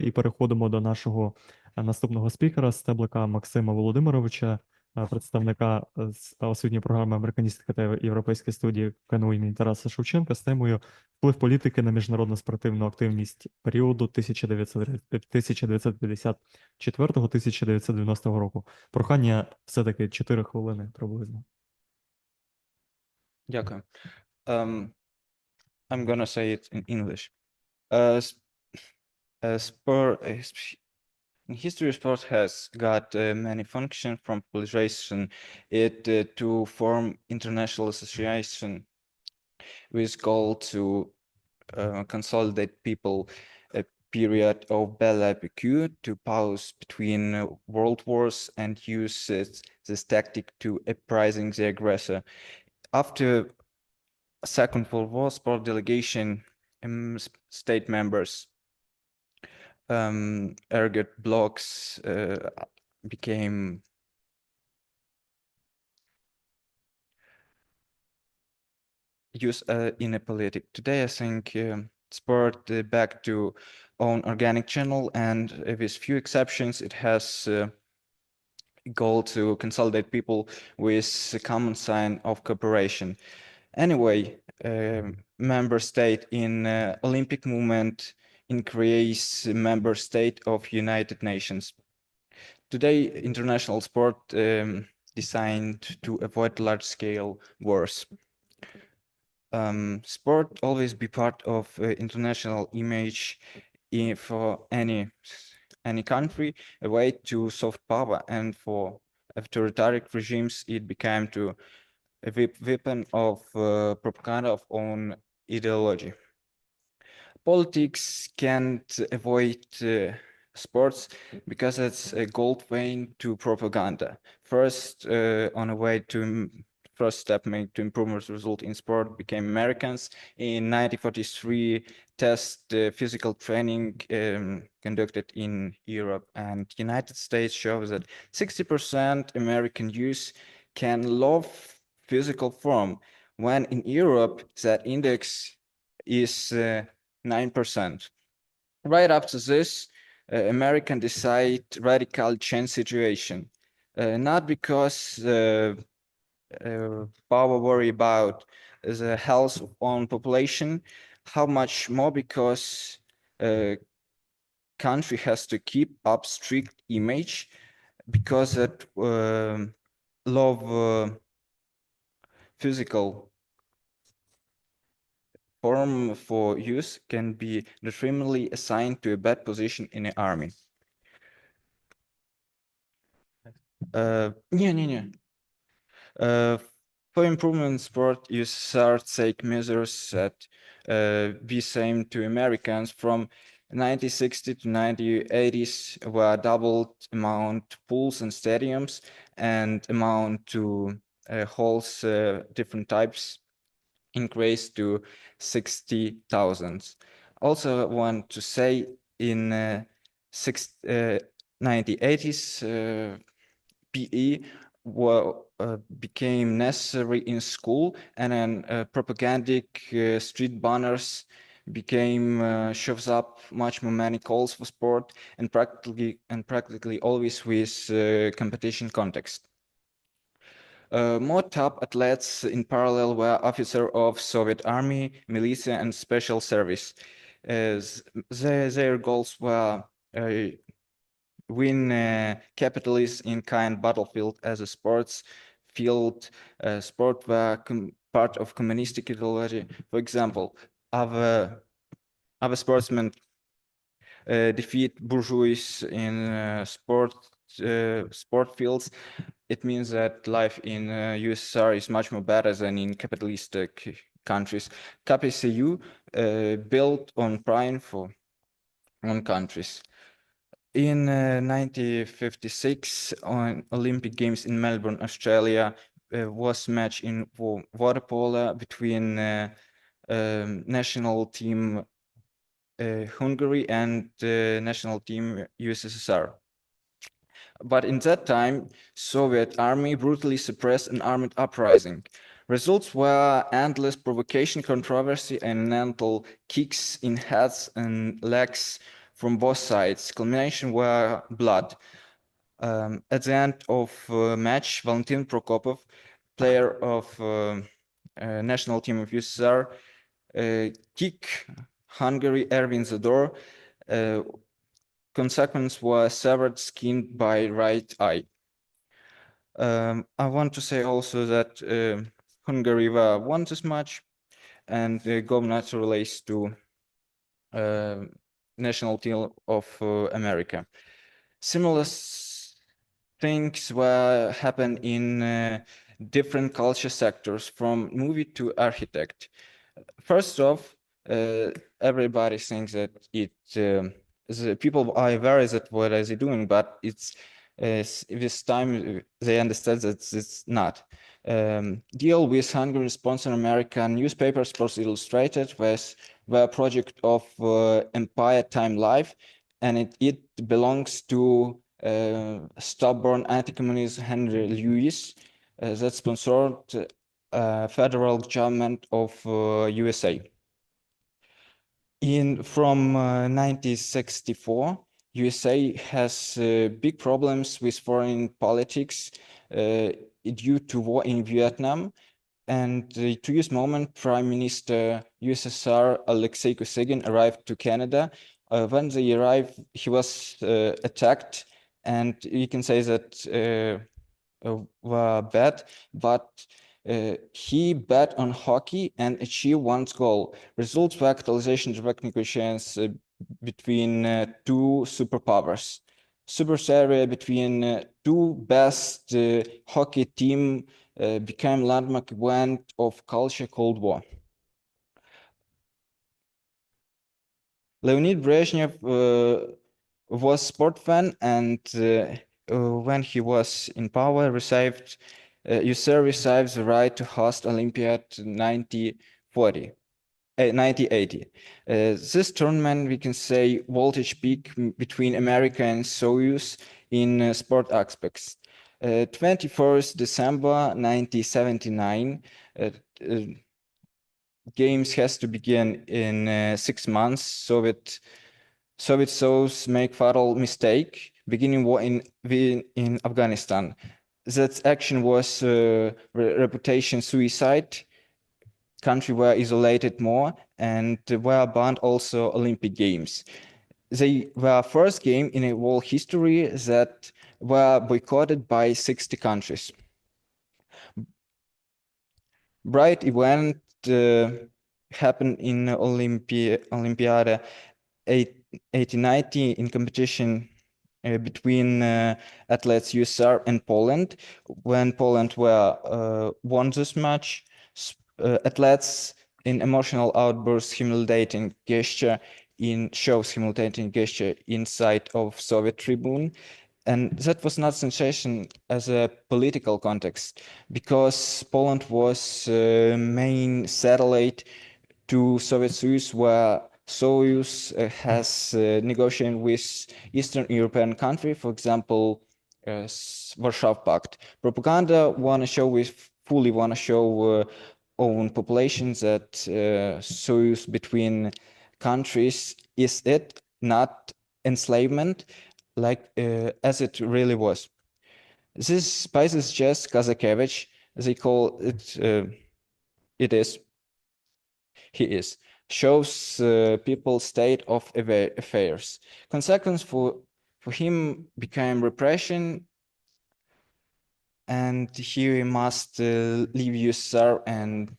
І переходимо до нашого наступного спікера Стеблика Максима Володимировича, представника з освітньої програми «Американістика та європейські студії» КНУ імені Тараса Шевченка з темою «Вплив політики на міжнародну спортивну активність періоду 1954-1990 року». Прохання все-таки 4 хвилини приблизно. Дякую. I'm gonna say it in English. History of sport has got many functions, from popularization it to form international association with goal to consolidate people a period of BLPQ to pause between world wars and use this tactic to uprising the aggressor. After Second World War, sport delegation state members ergot blocks became used in a politic. Today, I think sport back to own organic channel, and with few exceptions, it has goal to consolidate people with a common sign of cooperation. Anyway, member state in Olympic movement increase member state of United Nations. Today, international sport designed to avoid large-scale wars. Sport always be part of international image for any country, a way to soft power, and for authoritarian regimes, it became to a weapon of propaganda of own ideology. Politics can't avoid sports because it's a gold vein to propaganda. First, on a way to first step made to improve result in sport became Americans. In 1943, test physical training conducted in Europe and United States shows that 60% American youth can love physical form, when in Europe that index is 9%. Right after this, American decide radical change situation, not because power worry about the health of own population, how much more because country has to keep up strict image because that love physical form for use can be detrimentally assigned to a bad position in the army. For improvement in sport, you start take measures that be same to Americans. From 1960 to 1980s were doubled amount pools and stadiums and amount to halls different types increased to 60,000. Also want to say in 1980s PE became necessary in school, and then propagandic street banners became shows up much more many calls for sport and practically always with competition context. More top athletes in parallel were officers of Soviet Army, militia, and special service. Their goals were win capitalists in kind battlefield as a sports field. Sport were part of communistic ideology. For example, our sportsmen defeat bourgeois in sport fields. It means that life in USSR is much more better than in capitalistic countries. KPCU built on pride for on countries. In 1956, on Olympic Games in Melbourne, Australia, was match in water polo between national team Hungary and national team USSR. But in that time, Soviet army brutally suppressed an armed uprising. Results were endless provocation, controversy, and mental kicks in heads and legs from both sides. Culmination were blood. At the end of match, Valentin Prokopov, player of national team of USSR, kick Hungary Erwin Zador. Consequence was severed skin by right eye. I want to say also that Hungary won this match, and go not relates to national team of America. Similar things were happen in different culture sectors, from movie to architect. First off, everybody thinks that the people are aware that what are they doing, but it's with time they understand that it's not. Deal with Hungary sponsor American newspaper Sports Illustrated was a project of Empire Time Life, and it belongs to stubborn anti-communist Henry Lewis that sponsored federal government of USA. From 1964, USA has big problems with foreign politics due to war in Vietnam. And to this moment, Prime Minister USSR Alexei Kosygin arrived to Canada. When they arrived, he was attacked, and you can say that were bad, but he bet on hockey and achieved one goal. Results were actualization direct negotiations between two superpowers. Super series between two best hockey team became landmark event of culture Cold War. Leonid Brezhnev was sport fan, and when he was in power, USSR received the right to host Olympiad 1980. This tournament, we can say, voltage peak between America and Soyuz in sport aspects. 21st December 1979, games has to begin in 6 months. Soviet soldiers make fatal mistake, beginning war in Afghanistan. That action was reputation suicide. Country were isolated more, and were banned also Olympic Games. They were first game in a world history that were boycotted by 60 countries. Bright event happened in Olympiad 1890 in competition between athletes USSR and Poland. When Poland won this match, athletes in emotional outbursts, humiliating gesture inside of Soviet tribune. And that was not sensation as a political context, because Poland was main satellite to Soviet Soyuz, where Soyuz has negotiated with Eastern European country, for example, Warsaw Pact. Propaganda fully want to show own populations that Soyuz between countries is it, not enslavement, like as it really was. This by this just Kazakevich, they call it, he is, shows people's state of affairs. Consequence for him became repression, and he must leave USSR and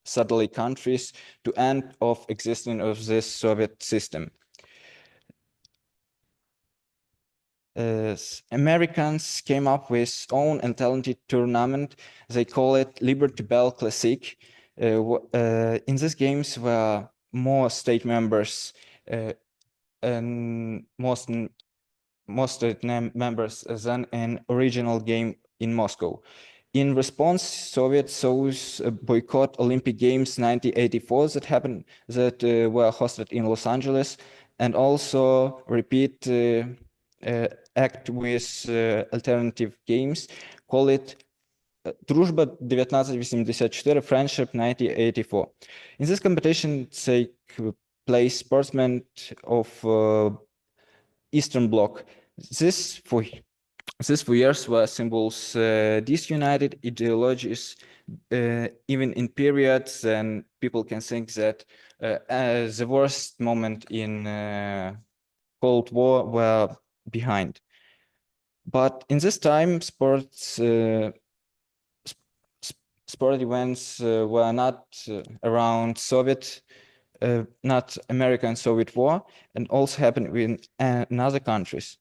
satellite countries to end of existence of this Soviet system. Americans came up with own and talented tournament. They call it Liberty Bell Classic. In these games were more state members and most state members than an original game in Moscow. In response, Soviet Soyuz boycott Olympic Games 1984 that were hosted in Los Angeles, and also repeat act with alternative games, call it Дружба 1984, Friendship 1984. In this competition, they place sportsmen of Eastern Bloc. This for years were symbols disunited ideologies, even in periods, and people can think that the worst moment in Cold War were behind. But in this time, sport events were not around not American-Soviet war, and also happened in other countries.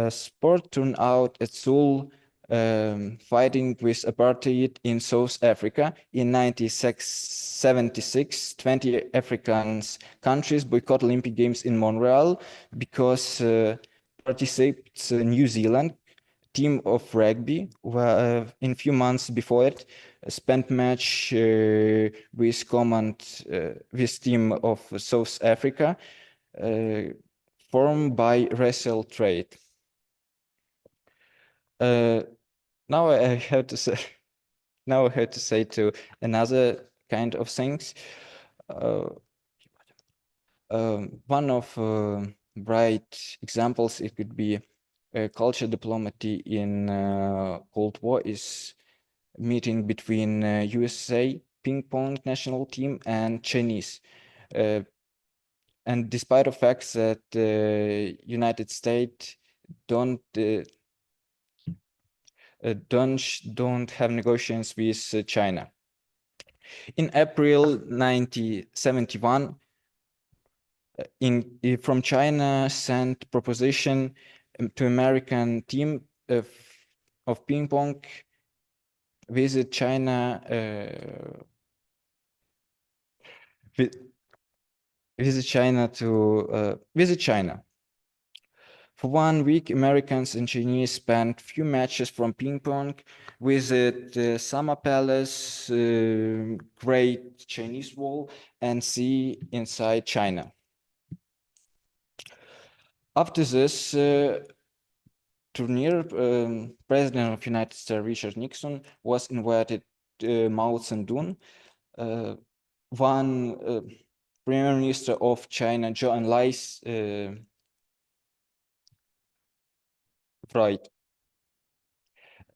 Sport turned out at Seoul, fighting with apartheid in South Africa. In 1976, 20 African countries boycott Olympic Games in Montreal because participates New Zealand team of rugby were in few months before it spent match with with team of South Africa formed by racial trade. Now I have to say to another kind of things. One of bright examples, it could be culture diplomacy in Cold War, is meeting between USA ping pong national team and Chinese. And despite the fact that the United States don't have negotiations with China. In April 1971, from China sent proposition to American team of ping pong visit China. Visit China. For 1 week, Americans and Chinese spent few matches from ping pong, visit Summer Palace, Great Chinese Wall, and see inside China. After this tournament, President of United States Richard Nixon was invited to Mao Zedong. One Prime Minister of China, Zhou Enlai's right.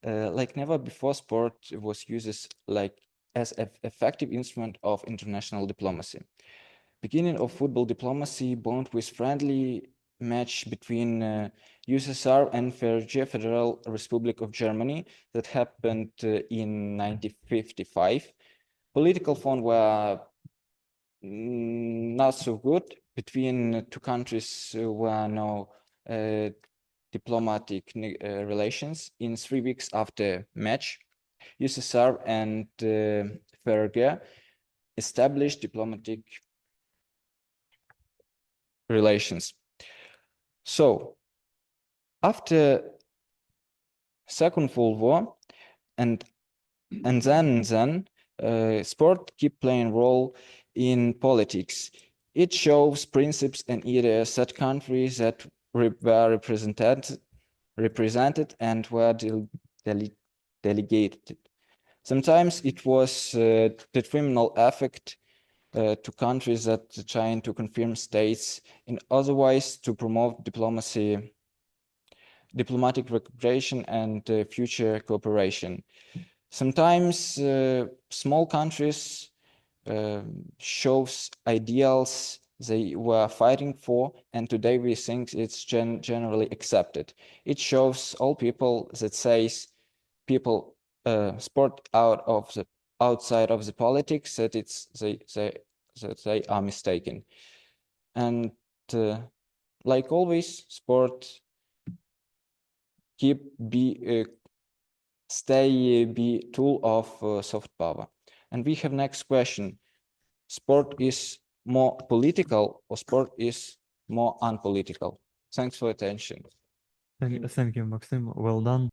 Like never before, sport was used as an effective instrument of international diplomacy. Beginning of football diplomacy bond with friendly match between USSR and Federal Republic of Germany that happened in 1955. Political fond were not so good. Between two countries were no diplomatic relations. In 3 weeks after match, USSR and FRG established diplomatic relations. So, after Second World War, and then sport keep playing role in politics. It shows principles and ideas that countries that were represented and were delegated. Sometimes it was detrimental effect to countries that are trying to confirm states, and otherwise to promote diplomatic reputation and future cooperation. Sometimes small countries shows ideals they were fighting for, and today we think it's generally accepted. It shows all people that says people sport outside of the politics, that they are mistaken. And like always, sport be tool of soft power. And we have next question: sport is more political or sport is more unpolitical? Thanks for attention. Thank you, Maxim. Well done.